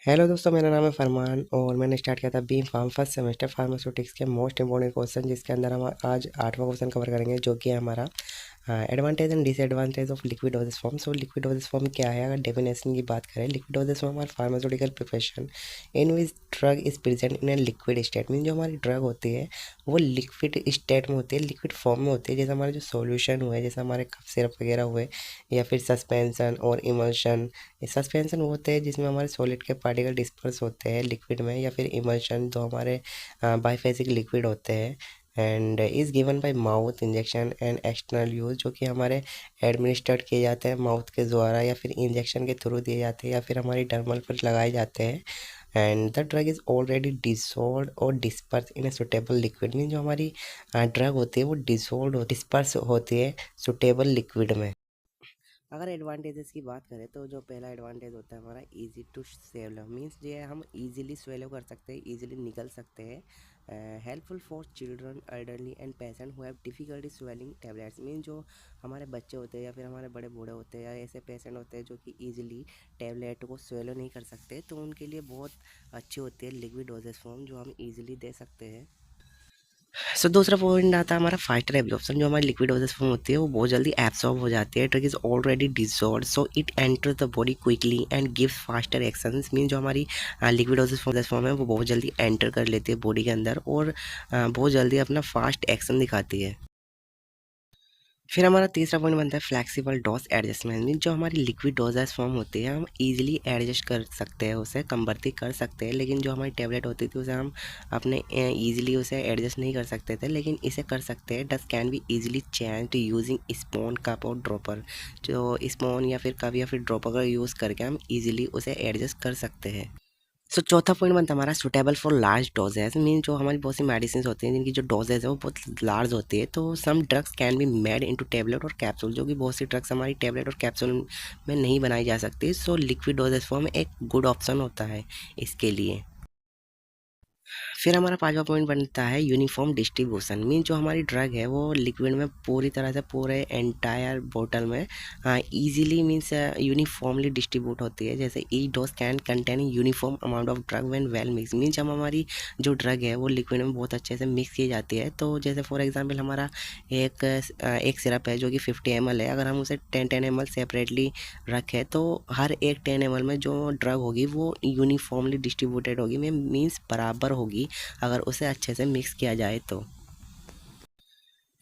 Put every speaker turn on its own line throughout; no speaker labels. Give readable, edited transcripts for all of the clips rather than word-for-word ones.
Hello दोस्तों, मेरा नाम है फरमान और मैंने स्टार्ट किया था B pharm first semester pharmaceutics के मोस्ट इंपॉर्टेंट क्वेश्चन, जिसके अंदर हम आज 8वां क्वेश्चन कवर करेंगे, जो कि है हमारा advantage and disadvantage of liquid dosage form. So liquid dosage form क्या है? अगर डेफिनेशन की बात करें, liquid dosage form are pharmaceutical preparation in which drug is present in a liquid state. Mean जो हमारी ड्रग होती है वो लिक्विड स्टेट में होती है, लिक्विड फॉर्म में होती है। जैसे हमारे जो सॉल्यूशन हुए, जैसे हमारे कफ सिरप वगैरह हुए, या फिर सस्पेंसन और इमल्शन। सस्पेंसन वो होते हैं जिसमें हमारे सॉलिड के पार्टिकल डिस्पर्स होते हैं लिक्विड में, या फिर इमल्शन जो हमारे बाइफेसिक लिक्विड होते हैं। And is given by mouth injection and external use, जो कि हमारे एडमिनिस्ट्रेट किए जाते हैं माउथ के द्वारा, या फिर इंजेक्शन के थ्रू दिए जाते हैं, या फिर हमारी डर्मल पर लगाए जाते हैं। And the drug is already dissolve और disperse in a suitable liquid. Mean जो हमारी ड्रग होती है वो डिसॉल्व डिस्पर्स होती है सुटेबल लिक्विड में। अगर एडवांटेजेस की बात करें तो जो पहला एडवांटेज होता है हमारा, इजी टू स्वेलो। मीन्स ये हम इजीली स्वेलो कर सकते हैं, इजीली निकल सकते हैं। Helpful for children, elderly and patient who have difficulty swelling tablets. Mean जो हमारे बच्चे होते हैं या फिर हमारे बड़े बूढ़े होते हैं, या ऐसे पेशेंट होते हैं जो कि इजीली टैबलेट को स्वेलो नहीं कर सकते, तो उनके लिए बहुत अच्छी होती है लिक्विड डोजेस फॉर्म, जो हम इजीली दे सकते हैं। सो दूसरा पॉइंट आता है हमारा फास्टर एब्जॉर्प्शन। जो हमारी लिक्विड डोजेस फॉर्म होती है वो बहुत जल्दी एब्सॉर्ब हो जाती है। Drug is already dissolve, so it enter the body quickly and gives faster actions. Mean जो हमारी लिक्विड डोजेस फॉर्म है वो बहुत जल्दी एंटर कर लेती है बॉडी के अंदर, और बहुत जल्दी अपना फास्ट एक्शन दिखाती है। फिर हमारा तीसरा पॉइंट बनता है फ्लेक्सिबल डोज एडजस्टमेंट। मीन जो हमारी लिक्विड डोजेस फॉर्म होती है हम इजीली एडजस्ट कर सकते हैं, उसे कन्वर्ट कर सकते हैं। लेकिन जो हमारी टेबलेट होती थी उसे हम अपने इजीली उसे एडजस्ट नहीं कर सकते थे, लेकिन इसे कर सकते हैं। Thus can be easily change using spoon, cup और ड्रॉपर। जो स्पून या फिर कप या फिर ड्रॉपर का यूज़ करके हम इजीली उसे एडजस्ट कर सकते हैं। सो चौथा पॉइंट बनता है हमारा सुटेबल फॉर लार्ज डोजेज। मीन जो हमारी बहुत सी मेडिसिन होती हैं जिनकी जो डोजेज है वो बहुत लार्ज होती है, तो some drugs can be made into tablet और कैप्सूल। जो कि बहुत सी ड्रग्स हमारी टेबलेट और कैप्सूल में नहीं बनाई जा सकती। सो लिक्विड डोजेज फॉर्म एक गुड ऑप्शन होता है इसके लिए। फिर हमारा पांचवा पॉइंट बनता है यूनिफॉर्म डिस्ट्रीब्यूशन। मीन जो हमारी ड्रग है वो लिक्विड में पूरी तरह से पूरे एंटायर बोतल में इजीली मीन्स यूनिफॉर्मली डिस्ट्रीब्यूट होती है। जैसे each dose can contain uniform amount of drug when well mix. Mean जब हमारी जो ड्रग है वो लिक्विड में बहुत अच्छे से मिक्स की जाती है, तो जैसे फॉर एग्जांपल हमारा एक सिरप है जो कि 50 ml है। अगर हम उसे 10 ml सेपरेटली रखें तो हर एक 10 ml में जो ड्रग होगी वो यूनिफॉर्मली डिस्ट्रीब्यूटेड होगी, मीन्स बराबर होगी अगर उसे अच्छे से मिक्स किया जाए तो।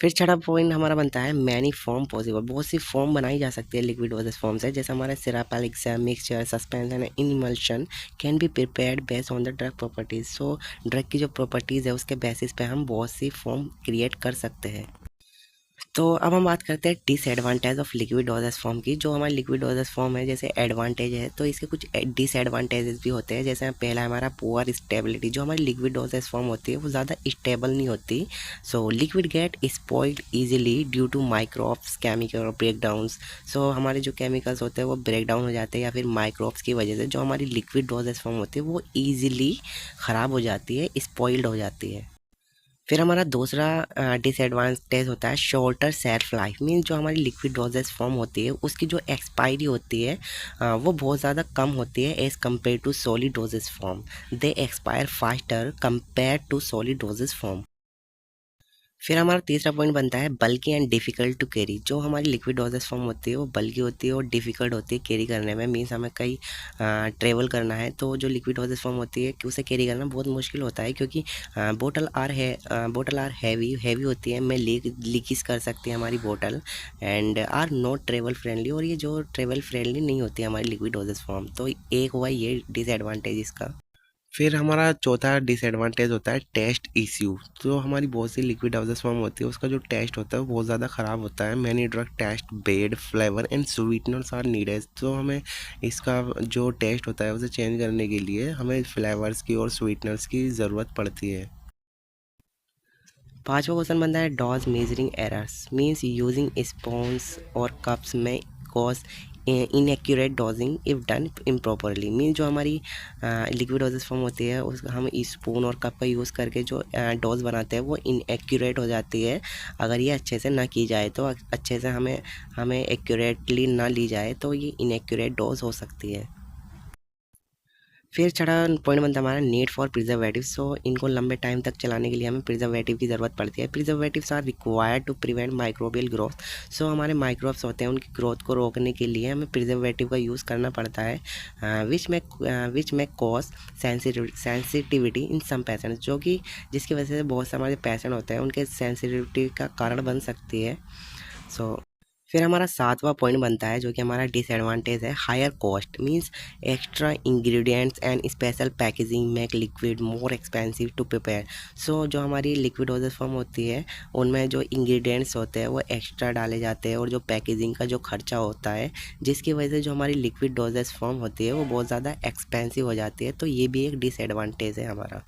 फिर छठा पॉइंट हमारा बनता है मैनी फॉर्म पॉसिबल। बहुत सी फॉर्म बनाई जा सकती है लिक्विड डोजेस फॉर्म से। जैसे हमारे syrup, elixir, mixture, suspension and emulsion can be prepared based on the drug properties. So drug की जो प्रॉपर्टीज़ है उसके बेसिस पे हम बहुत सी फॉर्म क्रिएट कर सकते हैं। तो अब हम बात करते हैं disadvantage of liquid dosage form की। जो हमारी लिक्विड डोजेस फॉर्म है, जैसे एडवांटेज है तो इसके कुछ डिसएडवांटेजेस भी होते हैं। जैसे पहला हमारा पुअर स्टेबिलिटी। जो हमारी लिक्विड डोजेस फॉर्म होती है वो ज़्यादा स्टेबल नहीं होती। So liquid get spoiled easily due to microbes, chemical breakdowns. So हमारे जो केमिकल्स होते हैं वो ब्रेक डाउन हो जाते हैं, या फिर माइक्रोब्स की वजह से जो हमारी लिक्विड डोजेस फॉर्म होती है वो ईजिली ख़राब हो जाती है, स्पॉइल्ड हो जाती है। फिर हमारा दूसरा डिसएडवांटेज होता है शॉर्टर शेल्फ लाइफ। मीन जो हमारी लिक्विड डोजेस फॉर्म होती है उसकी जो एक्सपायरी होती है वो बहुत ज़्यादा कम होती है as compare to solid dosage form. They expire faster compare to solid dosage form. फिर हमारा तीसरा पॉइंट बनता है बल्कि एंड डिफ़िकल्ट टू कैरी। जो हमारी लिक्विड डोजेस फॉर्म होती है वो बल्कि होती है और डिफ़िकल्ट होती है कैरी करने में। मीन्स हमें कहीं ट्रेवल करना है तो जो लिक्विड डोजेस फॉर्म होती है कि उसे कैरी करना बहुत मुश्किल होता है, क्योंकि बोतल आर हैवी हैवी होती है, में लीकेज कर सकती है हमारी बोतल, and are not travel friendly. और ये जो ट्रेवल फ्रेंडली नहीं होती है हमारी लिक्विड डोजेस फॉर्म, तो एक हुआ ये डिसएडवांटेज इसका। फिर हमारा चौथा डिसएडवांटेज होता है टेस्ट इश्यू। तो हमारी बहुत सी लिक्विड डोजेस फॉर्म होती है उसका जो टेस्ट होता है वो बहुत ज़्यादा ख़राब होता है। Many drug taste bad flavour and sweeteners are needed. तो हमें इसका जो टेस्ट होता है उसे चेंज करने के लिए हमें फ्लेवर्स की और स्वीटनर्स की ज़रूरत पड़ती है। पांचवा क्वेश्चन बनता है dose measuring errors. Means using spoons और कप्स में cause inaccurate dosing if done improperly. Mean जो हमारी लिक्विड डोजेस फॉर्म होती है उस हम स्पून और कप का यूज़ करके जो डोज बनाते हैं वो इनएक्यूरेट हो जाती है। अगर ये अच्छे से ना की जाए तो अच्छे से हमें एक्यूरेटली ना ली जाए तो ये इनएक्यूरेट डोज हो सकती है। फिर चढ़ा पॉइंट बनता है हमारा नीड फॉर प्रिजर्वेटिव। सो इनको लंबे टाइम तक चलाने के लिए हमें प्रिजर्वेटिव की ज़रूरत पड़ती है। Preservatives are required to prevent microbial growth. So हमारे माइक्रोब्स होते हैं, उनकी ग्रोथ को रोकने के लिए हमें प्रिजर्वेटिव का यूज़ करना पड़ता है, विच में कॉज सेंसिटिविटी इन सम पेशेंट्स, जो कि जिसकी वजह से बहुत से हमारे पेशेंट होते हैं उनके सेंसिटिविटी का कारण बन सकती है। सो फिर हमारा सातवां पॉइंट बनता है जो कि हमारा डिसएडवांटेज है, higher cost means extra ingredients and special packaging make liquid more expensive to prepare. So जो हमारी लिक्विड डोजेज फॉर्म होती है उनमें जो इंग्रेडिएंट्स होते हैं वो एक्स्ट्रा डाले जाते हैं, और जो पैकेजिंग का जो खर्चा होता है जिसकी वजह से जो हमारी लिक्विड डोजेज फॉर्म होती है वो बहुत ज़्यादा एक्सपेंसिव हो जाती है। तो ये भी एक डिसएडवांटेज है हमारा।